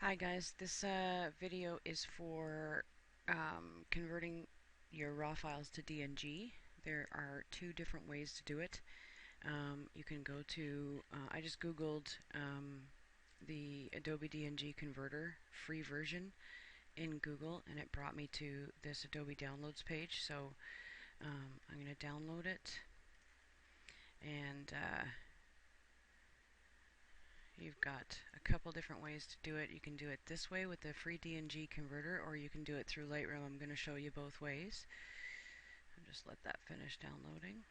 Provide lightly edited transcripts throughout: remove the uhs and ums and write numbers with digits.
Hi guys, this video is for converting your raw files to DNG. There are two different ways to do it. You can go to, I just googled the Adobe DNG converter free version in Google, and it brought me to this Adobe downloads page. So I'm going to download it, and you've got a couple different ways to do it. You can do it this way with the free DNG converter, or you can do it through Lightroom. I'm going to show you both ways. I'll just let that finish downloading.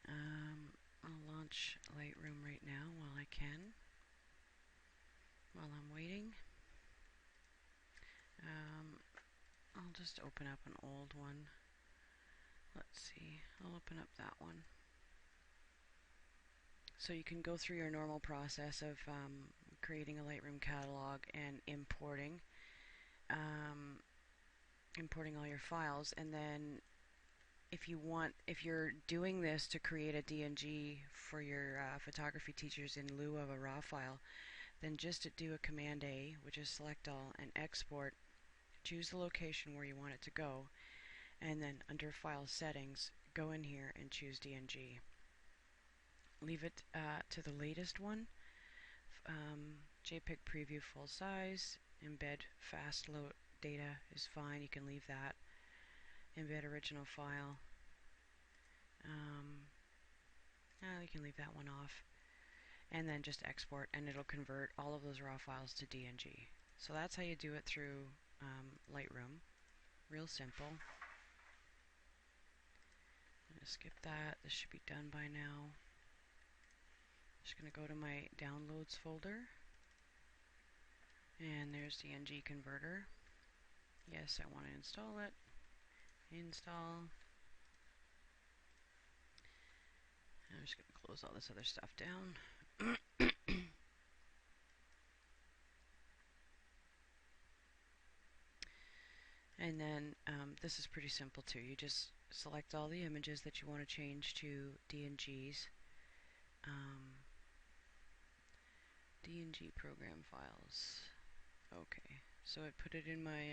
I'll launch Lightroom right now while I can, while I'm waiting. I'll just open up an old one. Let's see, I'll open up that one. So you can go through your normal process of creating a Lightroom catalog and importing all your files, and then if you're doing this to create a DNG for your photography teachers in lieu of a raw file, then just do a Command A, which is select all, and export. Choose the location where you want it to go, and then under File Settings, go in here and choose DNG. Leave it to the latest one. JPEG preview full size. Embed fast load data is fine. You can leave that. Embed original file. You can leave that one off. And then just export, and it'll convert all of those raw files to DNG. So that's how you do it through Lightroom. Real simple. I'm going to skip that. This should be done by now. Just going to go to my downloads folder, and there's DNG converter. Yes, I want to install it. Install. I'm just going to close all this other stuff down. And then this is pretty simple too. You just select all the images that you want to change to DNGs. DNG program files. Okay, so I put it in my,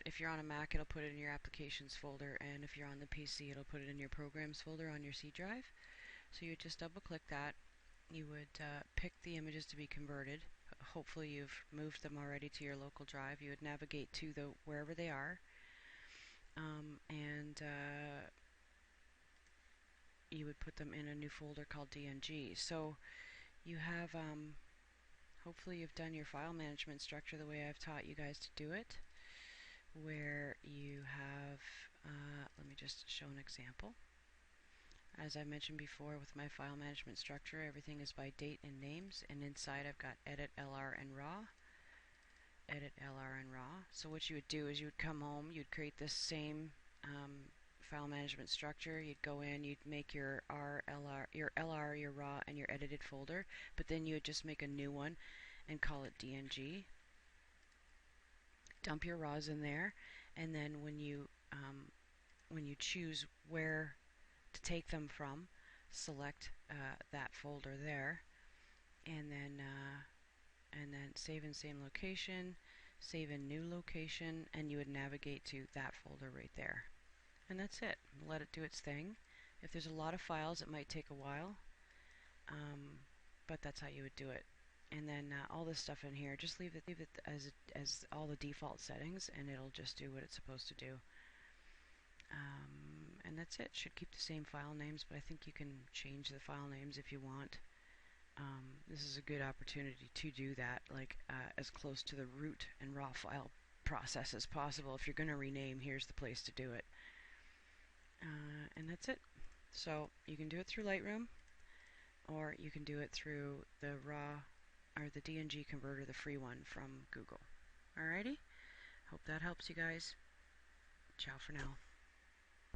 if you're on a Mac, it'll put it in your applications folder, and if you're on the PC, it'll put it in your programs folder on your C drive. So you would just double click that. You would pick the images to be converted. Hopefully you've moved them already to your local drive. You would navigate to wherever they are, and you would put them in a new folder called DNG. So you have, hopefully you've done your file management structure the way I've taught you guys to do it, where you have, let me just show an example. As I mentioned before, with my file management structure, everything is by date and names, and inside I've got edit, LR, and raw. Edit, LR, and raw. So what you would do is you would come home, you'd create this same file management structure. You'd go in, you'd make your LR, your raw, and your edited folder, but then you would just make a new one and call it DNG. Dump your raws in there, and then when you choose where to take them from, select that folder there, and then save in same location, save in new location, and you would navigate to that folder right there. And that's it. Let it do its thing. If there's a lot of files, it might take a while, but that's how you would do it. And then all this stuff in here, just leave it as all the default settings, and it'll just do what it's supposed to do. And that's it. Should keep the same file names, but I think you can change the file names if you want. This is a good opportunity to do that, like as close to the root and raw file process as possible. If you're going to rename, here's the place to do it. And that's it. So you can do it through Lightroom, or you can do it through the raw or the DNG converter, the free one from Google. Alrighty? Hope that helps you guys. Ciao for now.